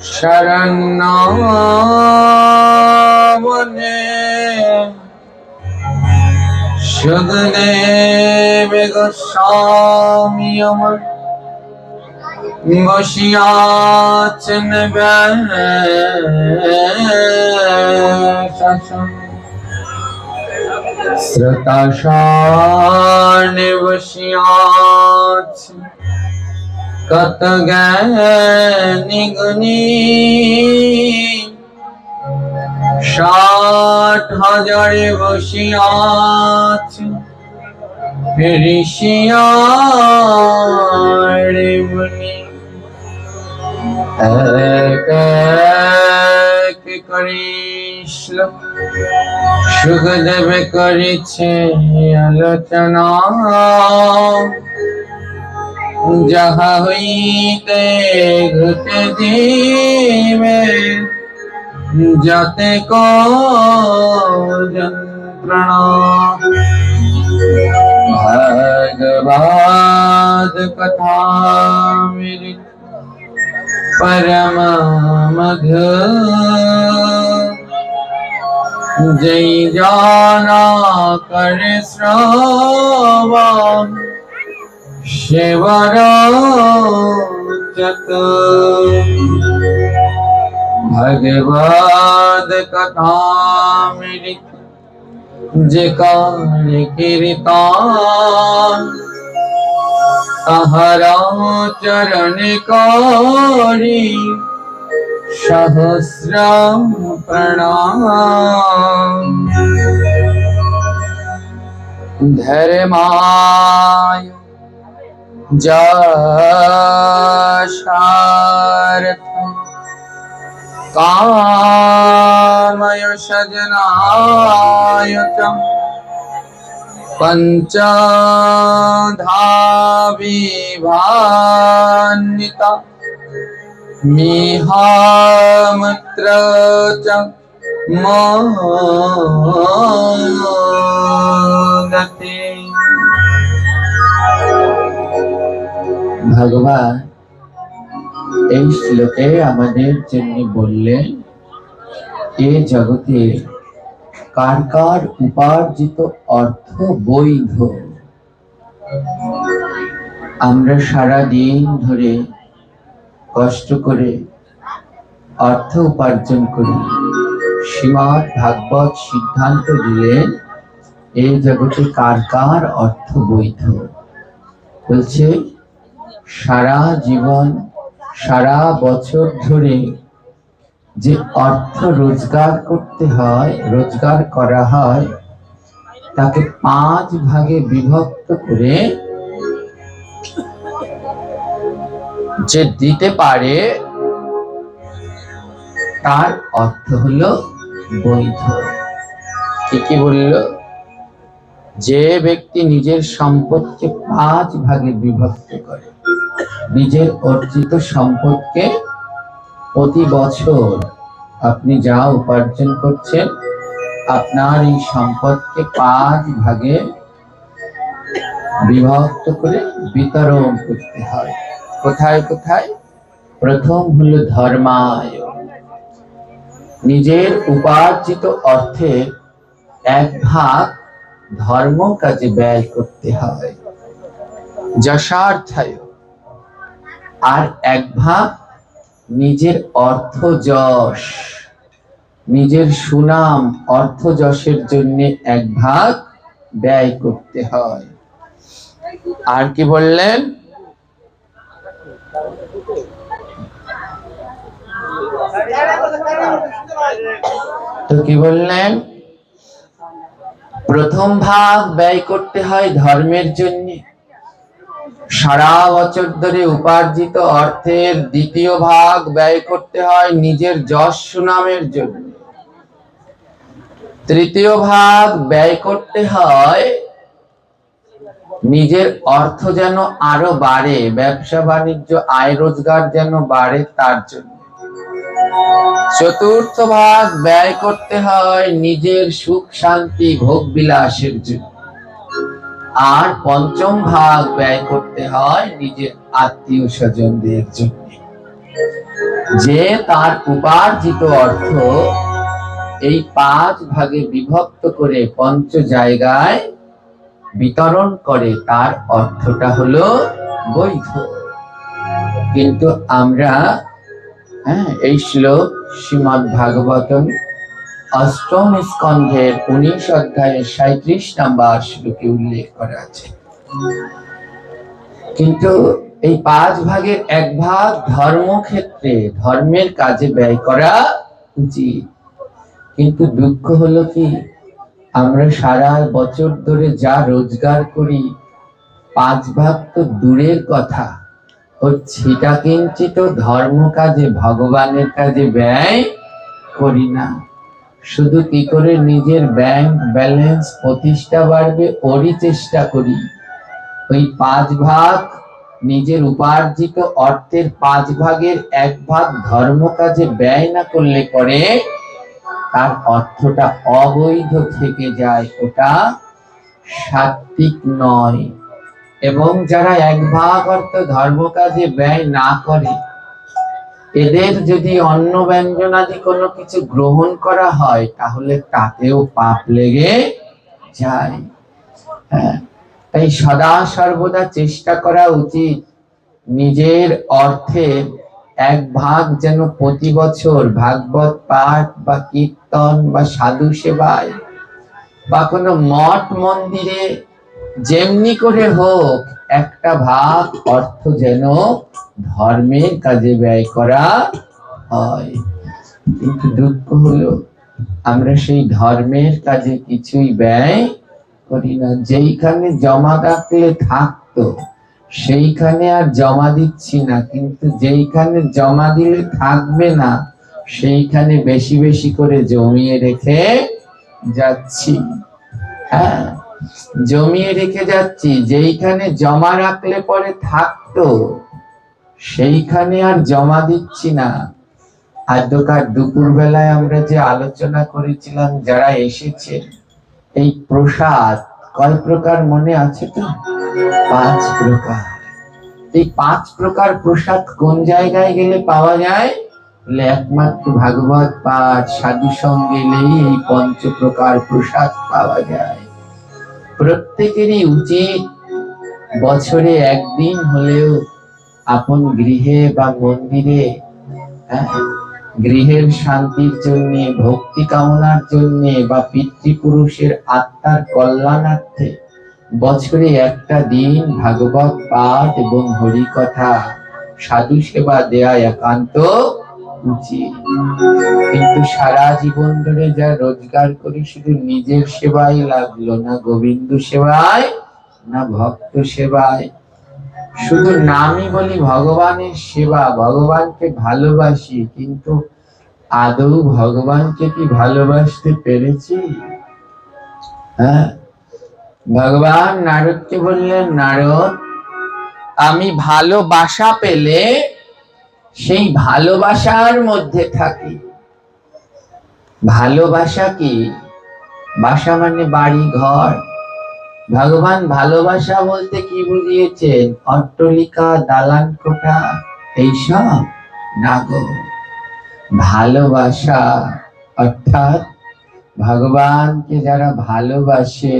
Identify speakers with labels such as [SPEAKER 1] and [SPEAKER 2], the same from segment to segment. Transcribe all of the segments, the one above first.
[SPEAKER 1] শরণ্যবনে সুখদেব গোস্বামী আমার বসিয়াছেন শাসনে শ্রোতাশনে বসিয়াছেন কত জ্ঞানী গুণী 60,000 বসিয়াছে ঋষিয়ারে মুনি এক এক করে শ্লোক সুখদেব করেছে আলোচনা যাহা হইতে ঘটে দিবে যাতে যন্ত্রণা ভাগবত কথামৃত परम मधु जय जाना कर श्रवण शिवर भगवद कथामृत जे कर कीर्तन তাহারা চরণে করি সহস্র প্রণাম ধর্মায় যশার্থ কাময় সজনায় पंचधा विभान्विता मिहामत्र च मोदते भगवान এই শ্লোকে আমাদের জন্য বললেন এই জগতে কার কার উপার্জিত অর্থ বৈধ। আমরা সারা দিন ধরে কষ্ট করে অর্থ উপার্জন করি। শ্রীমদ্ ভাগবত সিদ্ধান্ত দিলেন এই জগতে কার কার অর্থ বৈধ। বলছে সারা জীবন সারা বছর ধরে যে অর্থ রোজগার করতে হয়, রোজগার করা হয়, তাকে 5 ভাগে বিভক্ত করে যে দিতে পারে তার অর্থ হলো বৈধ। কি বলল? যে ব্যক্তি নিজের সম্পদকে 5 ভাগে বিভক্ত করে, নিজের অর্জিত সম্পদকে প্রতি বছর আপনি যা উপার্জন করছেন আপনার এই সম্পদকে 5 ভাগে বিভক্ত করে বিতরণ করতে হয়। কোথায় কোথায়? প্রথম হলো ধর্মায়, নিজের উপার্জিত অর্থের 1 ভাগ ধর্ম কাজে ব্যয় করতে হয়। যশার্থায়, আর 1 ভাগ নিজের অর্থ যশ, নিজের সুনাম অর্থ যশের জন্য 1 ভাগ ব্যয় করতে হয়। আর কি বললেন? তো কি বললেন? প্রথম ভাগ ব্যয় করতে হয় ধর্মের জন্য, সারা বছর ধরে উপার্জিত অর্থের 2য় ভাগ ব্যয় করতে হয় নিজের যশ সুনামের জন্য, 3য় ভাগ ব্যয় করতে হয় নিজের অর্থ যেন আরো বাড়ে, ব্যবসা বাণিজ্য আয় রোজগার যেন বাড়ে তার জন্য, 4র্থ ভাগ ব্যয় করতে হয় নিজের সুখ শান্তি ভোগ বিলাসের জন্য, আর 5ম ভাগ ব্যয় করতে হয় নিজের আত্মীয় স্বজনদের জন্য। যে তার উপার্জিত অর্থ এই 5 ভাগে বিভক্ত করে পঞ্চ জায়গায় বিতরণ করে, তার অর্থটা হলো বৈধ। কিন্তু আমরা এই শ্লোক শ্রীমদ্ ভাগবতম অষ্টম স্কন্ধের 19 অধ্যায়ের 37 নম্বর শ্লোকে উল্লেখ করা আছে। কিন্তু এই 5 ভাগের 1 ভাগ ধর্মক্ষেত্রে ধর্মের কাজে ব্যয় করা উচিত। কিন্তু দুঃখ হলো কি, আমরা সারা বছর ধরে যা রোজগার করি 5 ভাগ তো দূরের কথা, সেটা কিঞ্চিত ধর্ম কাজে ভগবানের কাজে ব্যয় করি না। শুধু কি করে নিজের ব্যাংক ব্যালেন্স প্রতিষ্ঠা বাড়বে ওরই চেষ্টা করি। ওই 5 ভাগ নিজের উপার্জিত অর্থের 5 ভাগের 1 ভাগ ধর্ম কাজে ব্যয় না করলে পরে তার অর্থটা অবৈধ থেকে যায়, ওটা সাত্বিক নয়। এবং যারা 1 ভাগ অর্থ ধর্ম কাজে ব্যয় না করে, এদের যদি অন্ন ব্যঞ্জনাদি কোনো কিছু গ্রহণ করা হয় তাহলে তাতেও পাপ লেগে যায়। তাই সদা সর্বদা চেষ্টা করা উচিত নিজের অর্থের 1 ভাগ যেন প্রতি বছর ভাগবত পাঠ বা কীর্তন বা সাধু সেবায় বা কোনো মঠ মন্দিরে যেমনি করে হোক 1টা ভাগ অর্থ যেন ধর্মের কাজে ব্যয় করা হয়। কিন্তু দুঃখ হলো আমরা সেই ধর্মের কাজে কিছুই ব্যয় করি না। যেইখানে জমা রাখলে থাকতো সেইখানে আর জমা দিচ্ছি না, কিন্তু যেইখানে জমা দিলে থাকবে না সেইখানে বেশি বেশি করে জমিয়ে রেখে যাচ্ছি। জমিয়ে রেখে যাচ্ছি। যেইখানে জমা রাখলে পরে থাকতো সেইখানে আর জমা দিচ্ছি না। আদ্যকার দুপুর বেলায় আমরা যে আলোচনা করেছিলাম, যারা এসেছে, এই প্রসাদ কয় প্রকার মনে আছে তো? 5 প্রকার। এই 5 প্রকার প্রসাদ কোন জায়গায় গেলে পাওয়া যায়? একমাত্র ভাগবত পাঠ সাধু সঙ্গে গেলেই এই 5 প্রকার প্রসাদ পাওয়া যায়। প্রত্যেকেরই উচিত বছরে 1 দিন হলেও আপন গৃহে বা মন্দিরে গৃহের শান্তির জন্য, ভক্তি কামনার জন্য বা পিতৃপুরুষের আত্মার কল্যাণার্থে বছরে 1টা দিন ভাগবত পাঠ এবং হরি কথা সাধু সেবা দেয়া একান্ত উচিত। কিন্তু সারা জীবন ধরে যা রোজগার করি শুধু নিজের সেবাই লাগলো না, গোবিন্দ সেবায় না ভক্ত সেবায়। শুধু নামই বলি ভগবানের সেবা, ভগবানকে ভালোবাসি, কিন্তু আদৌ ভগবানকে কি ভালোবাসতে পেরেছি? ভগবান নারদকে বললেন, নারদ, আমি ভালোবাসা পেলে সেই ভালোবাসার মধ্যে থাকি। ভালোবাসা কি? বাসা মানে বাড়ি ঘর। ভগবান ভালোবাসা বলতে কি বুঝিয়েছেন? অট্টালিকা, দালান কোঠা এইসব না গো। ভালোবাসা অর্থাৎ ভগবানকে যারা ভালোবাসে,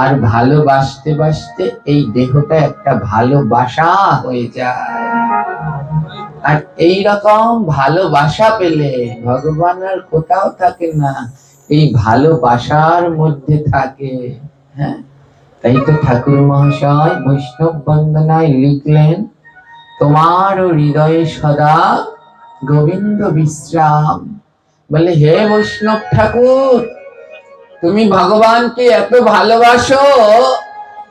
[SPEAKER 1] আর ভালোবাসতে বাসতে এই দেহটা একটা ভালোবাসা হয়ে যায়। আর এই রকম ভালোবাসা পেলে ভগবান আর কোথাও থাকে না, এই ভালোবাসার মধ্যে থাকে। তাই তো ঠাকুর মহাশয় বৈষ্ণব বন্দনায় লিখলেন, তোমার হৃদয়ে সদা গোবিন্দ বিশ্রাম। বলে, হে বৈষ্ণব ঠাকুর, তুমি ভগবানকে এত ভালোবাসো,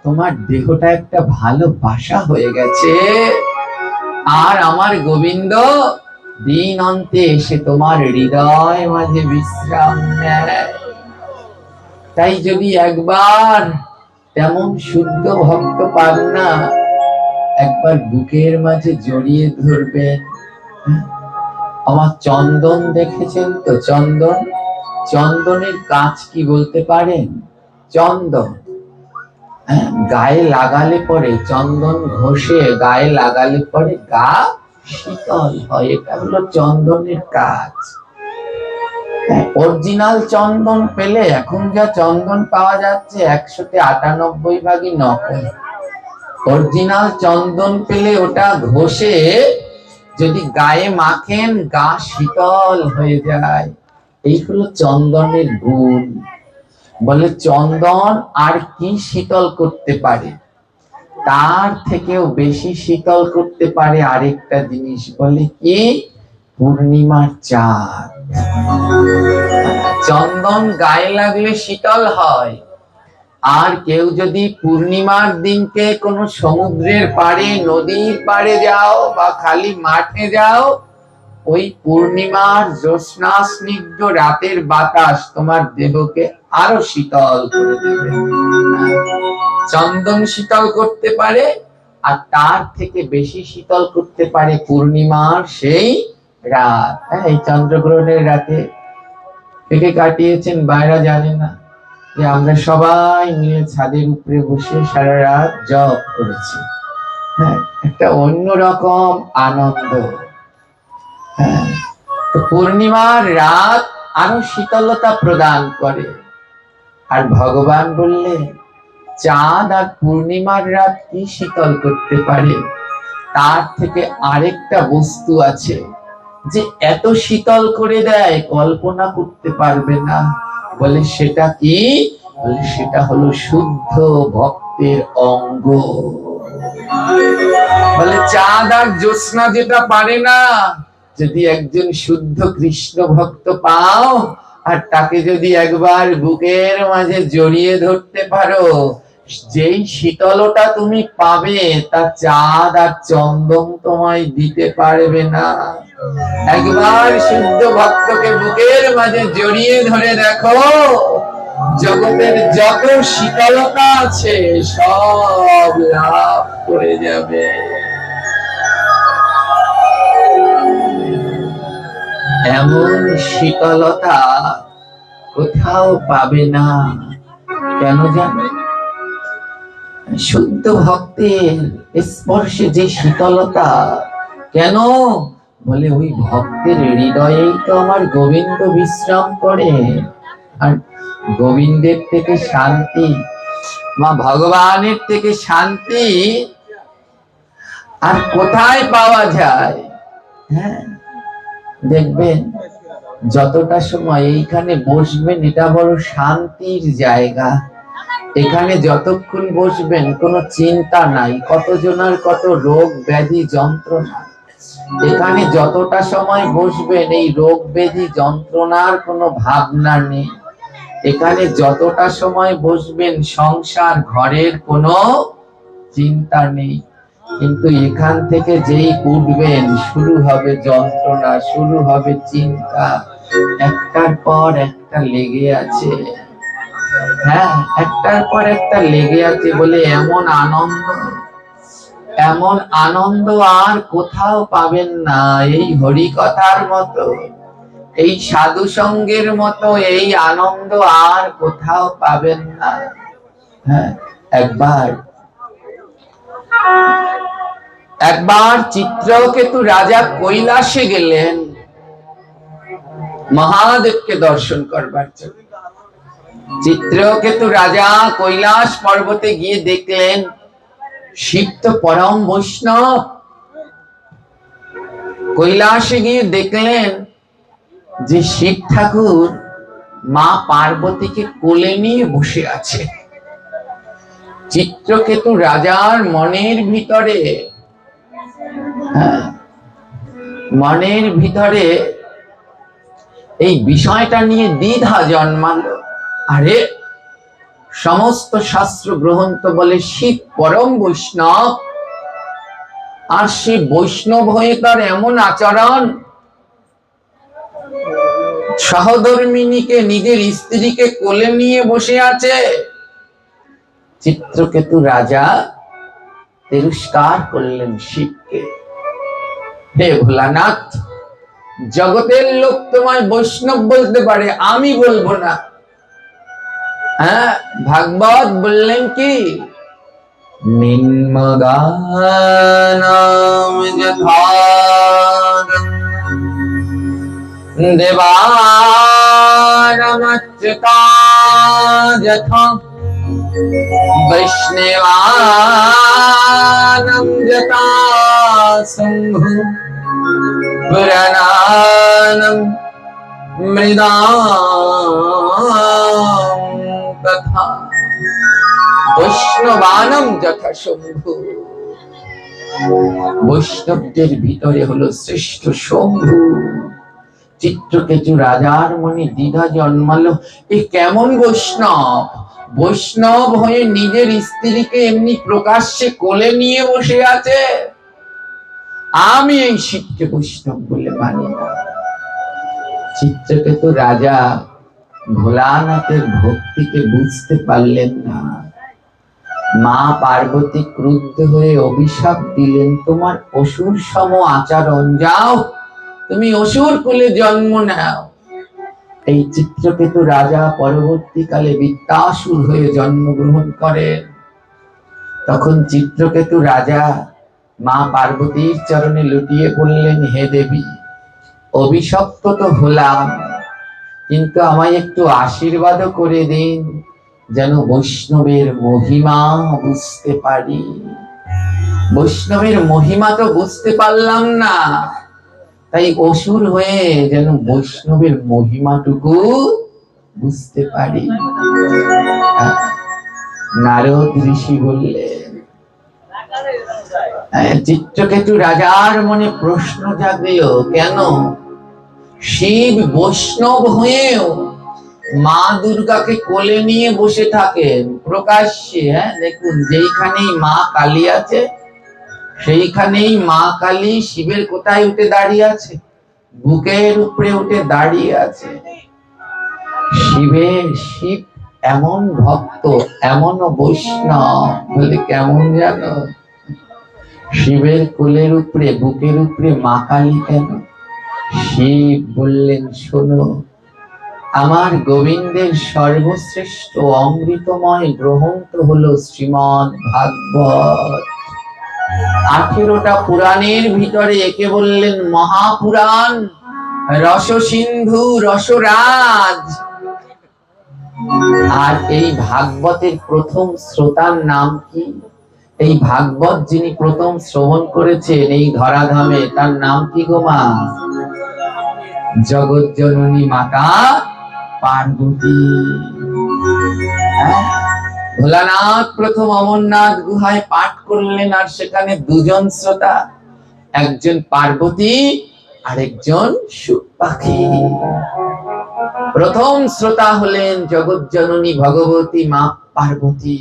[SPEAKER 1] তোমার দেহটা একটা ভালোবাসা হয়ে গেছে। আর আমার গোবিন্দ দিন অন্তে এসে তোমার হৃদয় মাঝে বিশ্রাম নেয়। তাই যদি একবার তেমন শুদ্ধ ভক্ত পান না, একবার বুকের মাঝে জড়িয়ে ধরবেন। আমার চন্দন দেখেছেন তো? চন্দন, চন্দনের কাজ কি বলতে পারেন? চন্দন গায়ে লাগালে পরে, চন্দন ঘষে গায়ে লাগালে পরে গা শীতল হয়। এটা হলো চন্দনের কাজ। অরিজিনাল চন্দন পেলে, এখন যা চন্দন পাওয়া যাচ্ছে 100-98 নকল। অরিজিনাল চন্দন পেলে ওটা ঘষে যদি গায়ে মাখেন, গা শীতল হয়ে যায়। এই হলো চন্দনের গুণ। বলে চন্দন আর কি শীতল করতে পারে? তার থেকেও বেশি শীতল করতে পারে আরেকটা জিনিস। বলে কি? পূর্ণিমার চাঁদ। চন্দন গায়ে লাগলে শীতল হয়। আর কেউ যদি পূর্ণিমার দিনকে কোনো সমুদ্রের পাড়ে, নদীর পাড়ে যাও বা খালি মাঠে যাও, ওই পূর্ণিমার জ্যোৎস্না স্নিগ্ধ রাতের বাতাস তোমার দেহকে আরো শীতল করে দেবে। চন্দন শীতল করতে পারে, আর তার থেকে বেশি শীতল করতে পারে পূর্ণিমার সেই রাত। এই চন্দ্রগ্রহণের রাতে কে কাটিয়েছেন বাইরা জানে না, যে আমরা সবাই মিলে ছাদের উপরে বসে সারা রাত জপ করেছি। হ্যাঁ, একটা অন্যরকম আনন্দ। হ্যাঁ, তো পূর্ণিমার রাত আরো শীতলতা প্রদান করে। আর ভগবান বললেন, চাঁদ আর পূর্ণিমার রাত কি শীতল করতে পারে? তার থেকে আরেকটা বস্তু আছে যে এত শীতল করে দেয়, কল্পনা করতে পারবে না। বলে সেটা কি? বলে সেটা হলো শুদ্ধ ভক্তের অঙ্গ। বলে চাঁদ আর জ্যোৎস্না যেটা পারে না, যদি একজন শুদ্ধ কৃষ্ণ ভক্ত পাও আর তাকে যদি একবার বুকের মাঝে জড়িয়ে ধরতে পারো, যেই শীতলতা তুমি পাবে তা চাঁদ আর চন্দন তোমায় দিতে পারবে না। একবার শুদ্ধ ভক্তকে বুকের মাঝে জড়িয়ে ধরে দেখো, জগতের যত শীতলতা আছে সব লাভ করে যাবে। এমন শীতলতা কোথাও পাবে না। কেন জানো? শুদ্ধ ভক্তের স্পর্শে যে শীতলতা। কেন? বলে ওই ভক্তের হৃদয়েই তো আমার গোবিন্দ বিশ্রাম করে। আর গোবিন্দের থেকে শান্তি, মা ভগবানের থেকে শান্তি আর কোথায় পাওয়া যায়? হ্যাঁ, দেখবেন যতটা সময় এইখানে বসবেন, এটা বড় শান্তির জায়গা। এখানে যতক্ষণ বসবেন কোনো চিন্তা নাই, কতজনের কত রোগ ব্যাধি যন্ত্রণা। এখানে যতটা সময় বসবেন এই রোগ ব্যাধি যন্ত্রণার কোনো ভাবনা নেই। এখানে যতটা সময় বসবেন সংসার ঘরের কোনো চিন্তা নেই। কিন্তু এখান থেকে যেই উঠবেন, শুরু হবে যন্ত্রণা, শুরু হবে চিন্তা, একটার পর একটা লেগে আছে। হ্যাঁ, একটার পর একটা লেগে আছে। বলে এমন আনন্দ, এমন আনন্দ আর কোথাও পাবেন না। এই হরি কথার মতো, এই সাধু সঙ্গের মতো এই আনন্দ আর কোথাও পাবেন না। হ্যাঁ, একবার চিত্রকেতু রাজা কৈলাসে গেলেন মহাদেবকে দর্শন করবার জন্য। চিত্রকেতু রাজা কৈলাস পর্বতে গিয়ে দেখলেন শিব তো পরম বৈষ্ণব। কৈলাসে গিয়ে দেখলেন যে শিব ঠাকুর মা পার্বতীকে কোলে নিয়ে বসে আছে। চিত্রকেতু রাজার মনের ভিতরে, মনের ভিতরে এই বিষয়টা নিয়ে দ্বিধা জন্মালো। আরে সমস্ত শাস্ত্র গ্রন্থ বলে শিব পরম বৈষ্ণব, আর সেই বৈষ্ণব হয়ে তার এমন আচরণ, সহধর্মিনীকে নিজের স্ত্রীকে কোলে নিয়ে বসে আছে। চিত্রকেতু রাজা তিরস্কার করলেন শিবকে। হে ভোলানাথ, জগতের লোক তোমায় বৈষ্ণব বলতে পারে, আমি বলবো না। হ্যাঁ, ভাগবত বললেন কি, নিম্নগানাম যথা দেবানামচ্যুতা যথা বৈষ্ণবানাম যথা শম্ভু পুরাণানাম মৃদাম তথা বৈষ্ণবানাম যথা শম্ভু। বৈষ্ণবদের ভিতরে হলো শ্রেষ্ঠ শম্ভু। চিত্রকেতু রাজার মনে দ্বিধা জন্মালো, এ কেমন বৈষ্ণব? বৈষ্ণব হয়ে নিজের স্ত্রীকে এমনি প্রকাশ্যে কোলে নিয়ে বসে আছে। আমি এই শিবকে বৈষ্ণব বলে মানি না। চিত্রকেতু রাজা ভোলানাথের ভক্তিকে বুঝতে পারলেন না। মা পার্বতী ক্রুদ্ধ হয়ে অভিশাপ দিলেন, তোমার অসুর সম আচরণ, যাও তুমি অসুর কুলে জন্ম নাও। এই চিত্রকেতু রাজা পরবর্তীকালে বৃত্তাসুর হয়ে জন্মগ্রহণ করেন। তখন চিত্রকেতু রাজা মা পার্বতীর চরণে লুটিয়ে পড়লেন, হে দেবী, অভিশপ্ত তো হলাম, কিন্তু আমায় একটু আশীর্বাদ করে দিন, যেন বৈষ্ণবের মহিমা বুঝতে পারি। বৈষ্ণবের মহিমা তো বুঝতে পারলাম না, তাই অসুর হয়ে যেন বৈষ্ণবের মহিমাটুকু বুঝতে পারি। নারদ ঋষি বললেন, চিত্রকেতু রাজার মনে প্রশ্ন জাগলো, কেন শিব বৈষ্ণব হয়েও মা দুর্গাকে কোলে নিয়ে বসে থাকেন প্রকাশ্যে? দেখুন, যেইখানেই মা কালী আছে সেইখানেই মা কালী শিবের কোথায় উঠে দাঁড়িয়ে আছে? বুকের উপরে উঠে দাঁড়িয়ে আছে। শিব এমন ভক্ত, এমন বৈষ্ণব বলে কেমন জানো? শিবের কোলের উপরে, বুকের উপরে মা কালী কেন? শিব বললেন, শোনো, আমার গোবিন্দের সর্বশ্রেষ্ঠ অমৃতময় গ্রন্থ হলো শ্রীমদ্ ভাগবত। 18টা পুরাণের ভিতরে একে বললেন মহাপুরাণ, রস সিন্ধু, রসরাজ। আর এই ভাগবতের প্রথম শ্রোতার নাম কি? এই ভাগবত যিনি প্রথম শ্রবণ করেছেন এই ধরাধামে, তার নাম কি গো মা? জগৎ জননী মাতা পার্বতী। ভোলানাথ প্রথম অমরনাথ গুহায় পাঠ করলেন, আর সেখানে দুজন শ্রোতা, একজন পার্বতী আরেকজন সুখ পাখি। প্রথম শ্রোতা হলেন জগৎ জননী ভগবতী মা পার্বতী।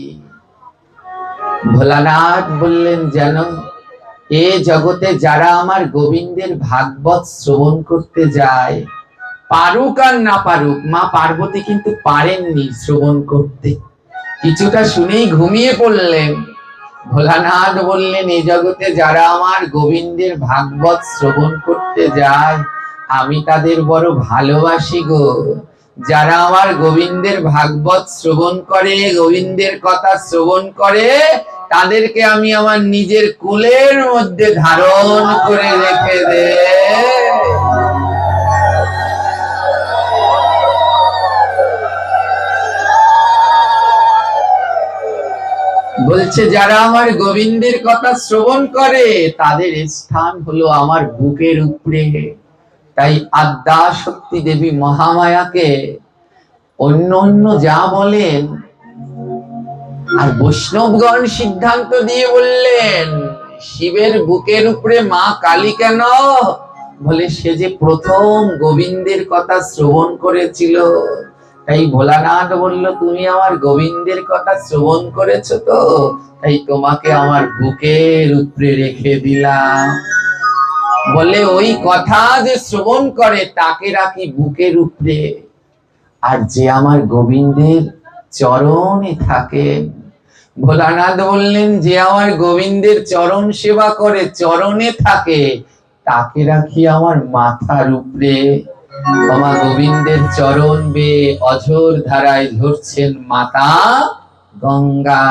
[SPEAKER 1] ভোলানাথ বললেন, জানো, এ জগতে যারা আমার গোবিন্দের ভাগবত শ্রবণ করতে যায়, পারুক আর না পারুক, মা পার্বতী কিন্তু পারেননি শ্রবণ করতে, কিছুটা শুনেই ঘুমিয়ে পড়লেন। ভোলানাথ বললেন, এই জগতে যারা আমার গোবিন্দের ভাগবত শ্রবণ করতে যায়, আমি তাদের বড় ভালোবাসি গো। যারা আমার গোবিন্দের ভাগবত শ্রবণ করে, গোবিন্দের কথা শ্রবণ করে, তাদেরকে আমি আমার নিজের কোলের মধ্যে ধারণ করে রেখে দে। বলছে, যারা আমার গোবিন্দের কথা শ্রবণ করে তাদের স্থান হলো আমার বুকের উপরে। তাই আদ্যা শক্তি দেবী মহামায়াকে অন্য অন্য যা বলেন, আর বৈষ্ণবগণ সিদ্ধান্ত দিয়ে বললেন, শিবের বুকের উপরে মা কালী কেন? বলে, সে যে প্রথম গোবিন্দের কথা শ্রবণ করেছিল। তাই ভোলানাথ বলল, তুমি আমার গোবিন্দের কথা শ্রবণ করেছো তো, তাই তোমাকে আমার বুকের উপরে রেখে দিলাম। বলে, ওই কথা যে শ্রবণ করে তাকে রাখি বুকের উপরে, আর যে আমার গোবিন্দের চরণে থাকেন। ভোলানাথ বললেন, যে আমার গোবিন্দের চরণ সেবা করে, চরণে থাকে, তাকে রাখি আমার মাথার উপরে। আমার গোবিন্দের চরণ বেয়ে অঝোর ধারায় ঝরছেন মাতা গঙ্গা।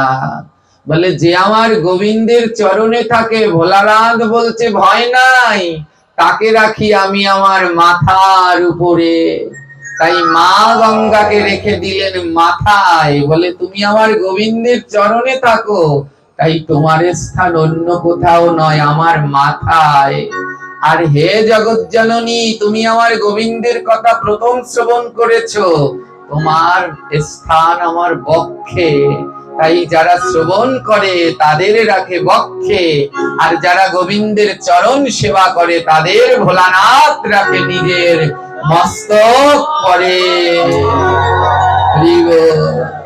[SPEAKER 1] বলে, যে আমার গোবিন্দের চরণে থাকে, ভোলানাথ বলছে, ভয় নাই, তাকে রাখি আমি আমার মাথার উপরে। তাই মা গঙ্গাকে রেখে দিলেন মাথায়, বলে তুমি আমার গোবিন্দের চরণে থাকো, তাই তোমার স্থান অন্য কোথাও নয়, আমার মাথায়। আর হে জগৎ জননী, তুমি আমার গোবিন্দের কথা প্রথম শ্রবণ করেছো, তোমার স্থান আমার বক্ষে। তাই যারা শ্রবণ করে তাদের রাখে বক্ষে, আর যারা গোবিন্দের চরণ সেবা করে তাদের ভোলানাথ রাখে নিজের মস্তক করে। হরি বল।